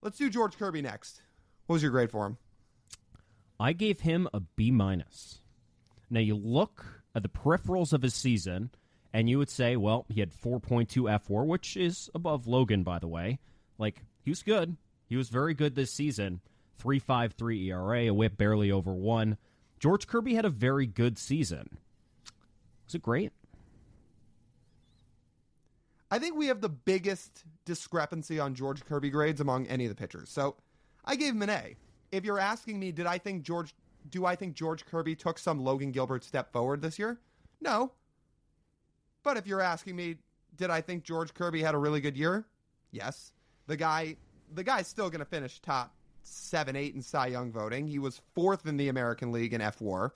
Let's do George Kirby next. What was your grade for him? I gave him a B-. Now, you look at the peripherals of his season, and you would say, well, he had 4.2 F4, which is above Logan, by the way. Like, he was good. He was very good this season. 3.53 ERA, a whip barely over 1. George Kirby had a very good season. Was it great? I think we have the biggest discrepancy on George Kirby grades among any of the pitchers. So I gave him an A. If you're asking me, do I think George Kirby took some Logan Gilbert step forward this year? No. But if you're asking me, did I think George Kirby had a really good year? Yes. The guy's still going to finish top 7, 8 in Cy Young voting. He was 4th in the American League in F4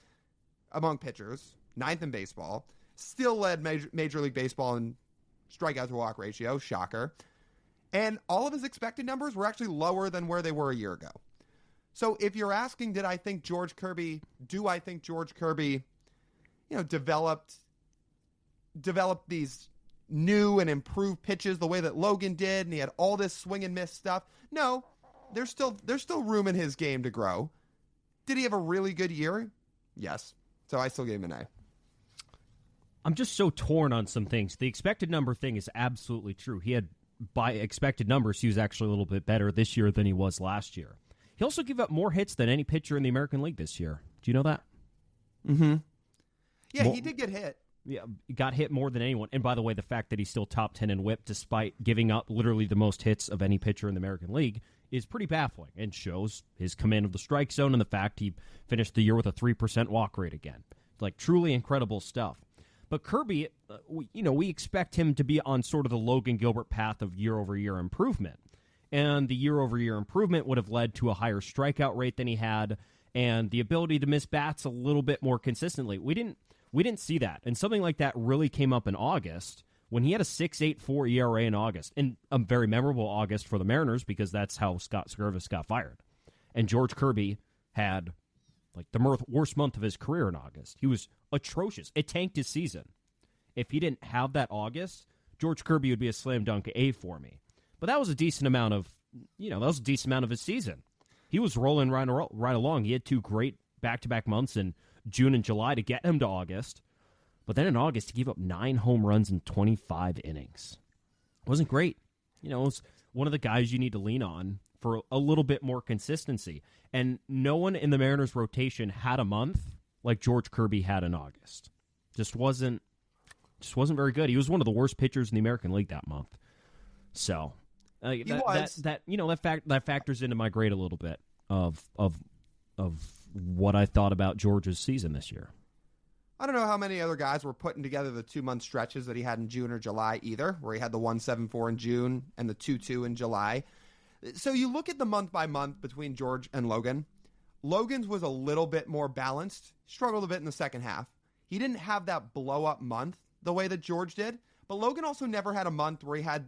among pitchers, 9th in baseball. Still led Major League Baseball in strikeout to walk ratio. Shocker. And all of his expected numbers were actually lower than where they were a year ago. So if you're asking, do I think George Kirby, developed these new and improved pitches the way that Logan did, and he had all this swing and miss stuff? No, there's still room in his game to grow. Did he have a really good year? Yes. So I still gave him an A. I'm just so torn on some things. The expected number thing is absolutely true. By expected numbers, he was actually a little bit better this year than he was last year. He also gave up more hits than any pitcher in the American League this year. Do you know that? Mm-hmm. Yeah, he did get hit. Yeah, got hit more than anyone. And by the way, the fact that he's still top 10 in whip despite giving up literally the most hits of any pitcher in the American League is pretty baffling and shows his command of the strike zone and the fact he finished the year with a 3% walk rate again. Like, truly incredible stuff. But Kirby, we expect him to be on sort of the Logan Gilbert path of year-over-year improvement. And the year-over-year improvement would have led to a higher strikeout rate than he had and the ability to miss bats a little bit more consistently. We didn't see that. And something like that really came up in August when he had a 6.84 ERA in August. And a very memorable August for the Mariners because that's how Scott Servais got fired. And George Kirby had like the worst month of his career in August. He was atrocious. It tanked his season. If he didn't have that August, George Kirby would be a slam dunk A for me. But that was a decent amount of, his season. He was rolling right along. He had 2 great back-to-back months in June and July to get him to August. But then in August, he gave up 9 home runs in 25 innings. It wasn't great. It was one of the guys you need to lean on for a little bit more consistency. And no one in the Mariners rotation had a month like George Kirby had in August. Just wasn't very good. He was one of the worst pitchers in the American League that month. So that factors into my grade a little bit of what I thought about George's season this year. I don't know how many other guys were putting together the 2-month stretches that he had in June or July either, where he had the 1.74 in June and the 2.2 in July. So you look at the month by month between George and Logan. Logan's was a little bit more balanced, struggled a bit in the second half. He didn't have that blow-up month the way that George did, but Logan also never had a month where he had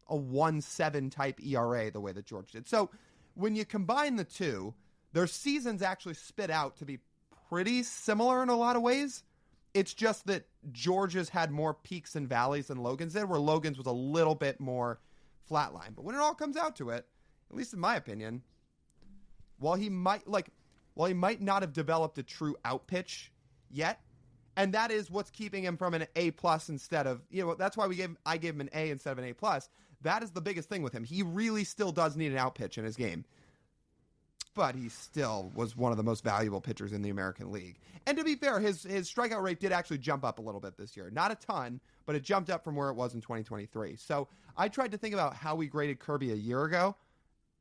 a 1.7 type ERA the way that George did. So when you combine the two, their seasons actually spit out to be pretty similar in a lot of ways. It's just that George's had more peaks and valleys than Logan's did, where Logan's was a little bit more flatline. But when it all comes out to it, at least in my opinion, while he might not have developed a true out pitch yet, and that is what's keeping him from an A+ instead of, that's why I gave him an A instead of an A+. That is the biggest thing with him. He really still does need an out pitch in his game. But he still was one of the most valuable pitchers in the American League. And to be fair, his strikeout rate did actually jump up a little bit this year. Not a ton, but it jumped up from where it was in 2023. So I tried to think about how we graded Kirby a year ago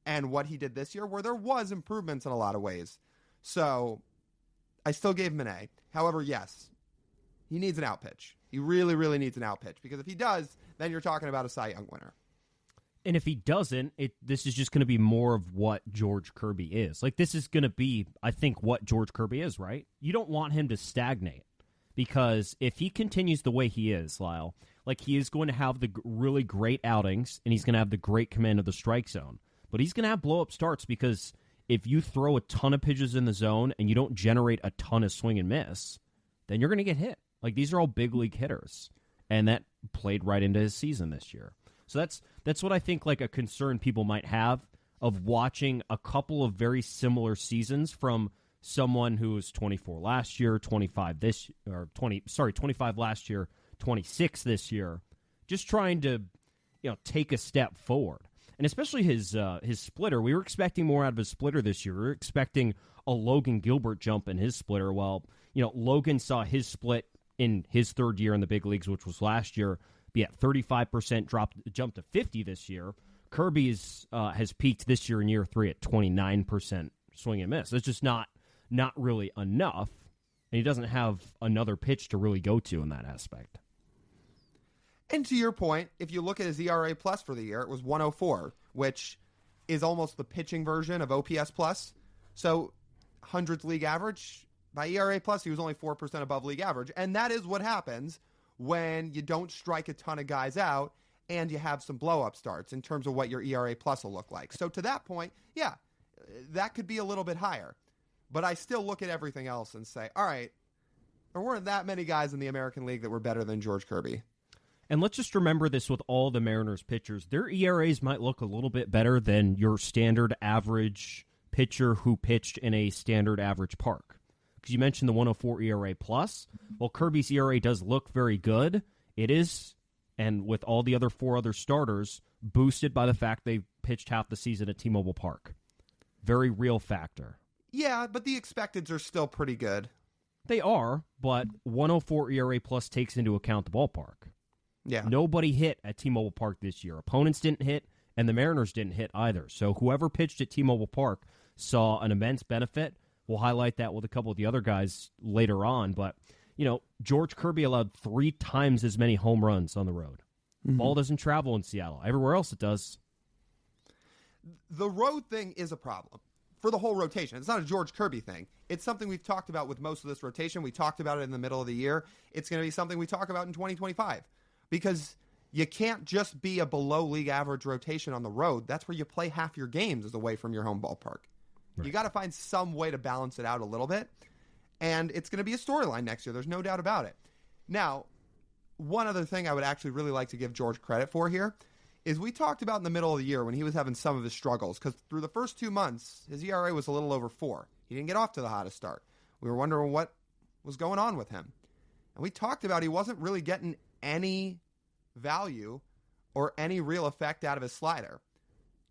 and what he did this year, where there was improvements in a lot of ways. So I still gave him an A. However, yes, he needs an out pitch. He really, really needs an out pitch. Because if he does, then you're talking about a Cy Young winner. And if he doesn't, this is just going to be more of what George Kirby is. Like, this is going to be, I think, what George Kirby is, right? You don't want him to stagnate. Because if he continues the way he is, Lyle, like, he is going to have the really great outings, and he's going to have the great command of the strike zone. But he's going to have blow-up starts because if you throw a ton of pitches in the zone and you don't generate a ton of swing and miss, then you're going to get hit. Like, these are all big league hitters. And that played right into his season this year. So that's what I think, like, a concern people might have of watching a couple of very similar seasons from someone who was 24 last year, 25 last year, 26 this year, just trying to, take a step forward. And especially his splitter. We were expecting more out of his splitter this year. We were expecting a Logan Gilbert jump in his splitter. Well, Logan saw his split in his third year in the big leagues, which was last year, be at 35%, jump to 50 this year. Kirby's has peaked this year in year 3 at 29% swing and miss. It's just not really enough, and he doesn't have another pitch to really go to in that aspect. And to your point, if you look at his ERA plus for the year, it was 104, which is almost the pitching version of OPS plus. So 100th league average, by ERA plus, he was only 4% above league average. And that is what happens when you don't strike a ton of guys out and you have some blow-up starts in terms of what your ERA plus will look like. So to that point, yeah, that could be a little bit higher. But I still look at everything else and say, all right, there weren't that many guys in the American League that were better than George Kirby. And let's just remember this with all the Mariners pitchers. Their ERAs might look a little bit better than your standard average pitcher who pitched in a standard average park. Because you mentioned the 104 ERA plus. Well, Kirby's ERA does look very good. It is, and with all the other 4 other starters, boosted by the fact they pitched half the season at T-Mobile Park. Very real factor. Yeah, but the expecteds are still pretty good. They are, but 104 ERA plus takes into account the ballpark. Yeah. Nobody hit at T-Mobile Park this year. Opponents didn't hit, and the Mariners didn't hit either. So whoever pitched at T-Mobile Park saw an immense benefit. We'll highlight that with a couple of the other guys later on. But, George Kirby allowed 3 times as many home runs on the road. Mm-hmm. Ball doesn't travel in Seattle. Everywhere else it does. The road thing is a problem for the whole rotation. It's not a George Kirby thing. It's something we've talked about with most of this rotation. We talked about it in the middle of the year. It's going to be something we talk about in 2025. Because you can't just be a below league average rotation on the road. That's where you play half your games is away from your home ballpark. Right. You got to find some way to balance it out a little bit. And it's going to be a storyline next year. There's no doubt about it. Now, one other thing I would actually really like to give George credit for here is we talked about in the middle of the year when he was having some of his struggles. Because through the first 2 months, his ERA was a little over 4. He didn't get off to the hottest start. We were wondering what was going on with him. And we talked about he wasn't really getting any value or any real effect out of his slider.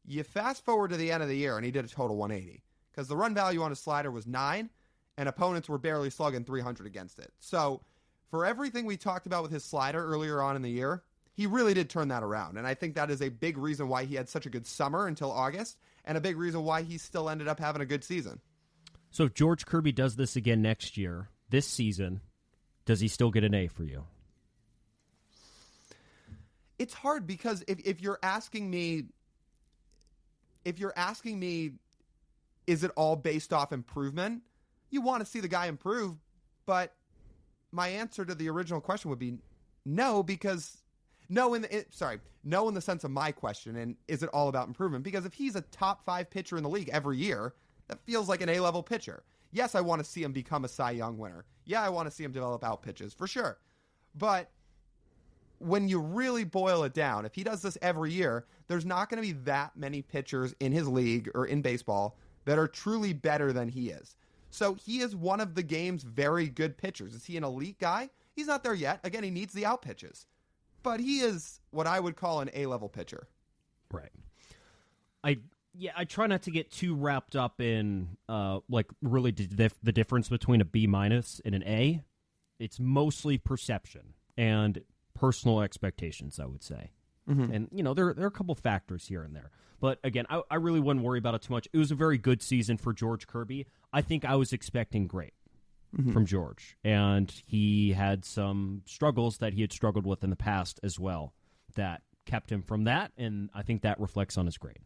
You fast forward to the end of the year and he did a total 180 because the run value on his slider was 9 and opponents were barely slugging 300 against it. So for everything we talked about with his slider earlier on in the year, he really did turn that around. And I think that is a big reason why he had such a good summer until August and a big reason why he still ended up having a good season. So if George Kirby does this again next year, this season, does he still get an A for you? It's hard because if you're asking me, is it all based off improvement? You want to see the guy improve, but my answer to the original question would be no, because no in the sense of my question, and is it all about improvement? Because if he's a top 5 pitcher in the league every year, that feels like an A-level pitcher. Yes, I want to see him become a Cy Young winner. Yeah, I want to see him develop out pitches for sure, but when you really boil it down, if he does this every year, there's not going to be that many pitchers in his league or in baseball that are truly better than he is. So he is one of the game's very good pitchers. Is he an elite guy? He's not there yet. Again, he needs the out pitches. But he is what I would call an A-level pitcher. Right. I try not to get too wrapped up in really the difference between a B- and an A. It's mostly perception and personal expectations, I would say. Mm-hmm. And, there are a couple factors here and there. But, again, I really wouldn't worry about it too much. It was a very good season for George Kirby. I think I was expecting great from George. And he had some struggles that he had struggled with in the past as well that kept him from that, and I think that reflects on his grade.